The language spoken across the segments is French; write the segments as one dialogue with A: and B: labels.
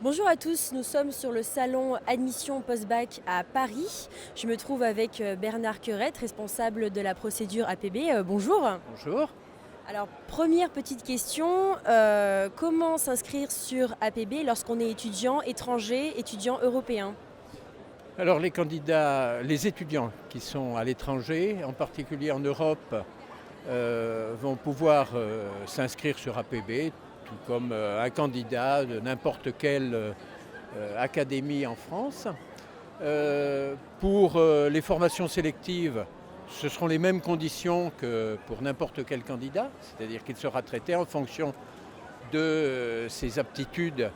A: Bonjour à tous, nous sommes sur le salon Admission Post-Bac à Paris. Je me trouve avec Bernard Querette, responsable de la procédure APB. Bonjour.
B: Bonjour.
A: Alors, première petite question, comment s'inscrire sur APB lorsqu'on est étudiant étranger, étudiant européen?
B: Alors les candidats, les étudiants qui sont à l'étranger, en particulier en Europe, vont pouvoir s'inscrire sur APB, tout comme un candidat de n'importe quelle académie en France. Pour les formations sélectives, ce seront les mêmes conditions que pour n'importe quel candidat, c'est-à-dire qu'il sera traité en fonction de ses aptitudes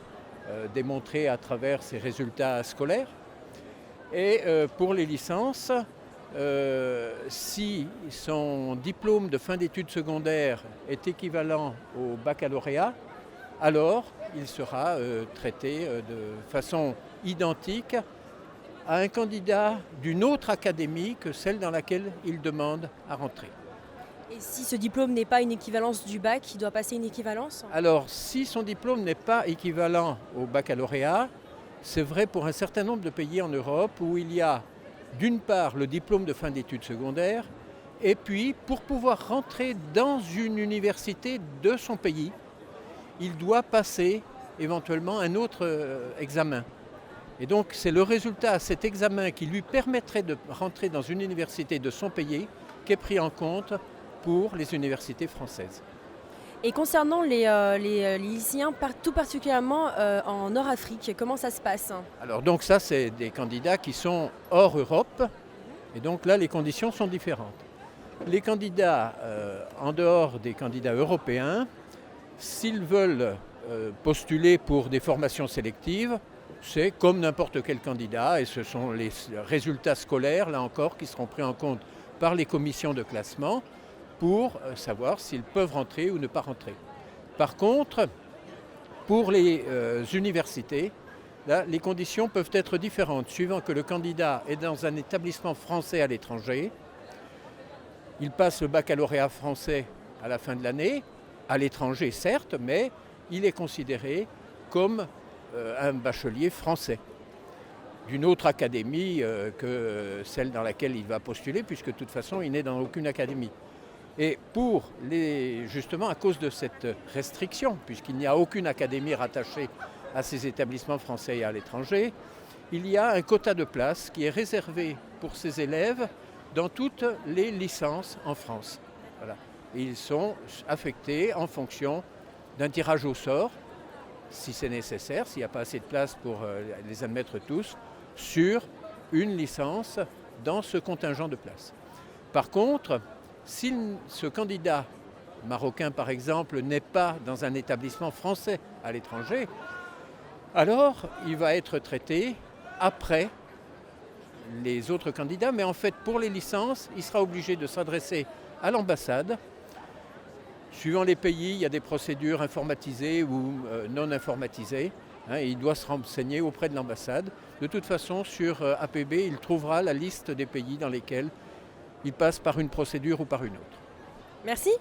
B: démontrées à travers ses résultats scolaires. Et pour les licences, si son diplôme de fin d'études secondaires est équivalent au baccalauréat, alors il sera traité de façon identique à un candidat d'une autre académie que celle dans laquelle il demande à rentrer.
A: Et si ce diplôme n'est pas une équivalence du bac, il doit passer une équivalence?
B: Alors, si son diplôme n'est pas équivalent au baccalauréat, c'est vrai pour un certain nombre de pays en Europe où il y a d'une part le diplôme de fin d'études secondaires, et puis pour pouvoir rentrer dans une université de son pays, il doit passer éventuellement un autre examen. Et donc c'est le résultat de cet examen qui lui permettrait de rentrer dans une université de son pays qui est pris en compte pour les universités françaises.
A: Et concernant les lycéens, tout particulièrement en Nord-Afrique, comment ça se passe?
B: Alors donc ça, c'est des candidats qui sont hors Europe, et donc là, les conditions sont différentes. Les candidats en dehors des candidats européens, s'ils veulent postuler pour des formations sélectives, c'est comme n'importe quel candidat, et ce sont les résultats scolaires, là encore, qui seront pris en compte par les commissions de classement pour savoir s'ils peuvent rentrer ou ne pas rentrer. Par contre, pour les universités, là, les conditions peuvent être différentes, suivant que le candidat est dans un établissement français à l'étranger. Il passe le baccalauréat français à la fin de l'année, à l'étranger certes, mais il est considéré comme un bachelier français, d'une autre académie que celle dans laquelle il va postuler, puisque de toute façon, il n'est dans aucune académie. Et justement, à cause de cette restriction, puisqu'il n'y a aucune académie rattachée à ces établissements français et à l'étranger, il y a un quota de places qui est réservé pour ces élèves dans toutes les licences en France. Voilà. Et ils sont affectés en fonction d'un tirage au sort, si c'est nécessaire, s'il n'y a pas assez de place pour les admettre tous, sur une licence dans ce contingent de places. Par contre, si ce candidat marocain, par exemple, n'est pas dans un établissement français à l'étranger, alors il va être traité après les autres candidats. Mais en fait, pour les licences, il sera obligé de s'adresser à l'ambassade. Suivant les pays, il y a des procédures informatisées ou non informatisées. Il doit se renseigner auprès de l'ambassade. De toute façon, sur APB, il trouvera la liste des pays dans lesquels il passe par une procédure ou par une autre.
A: Merci.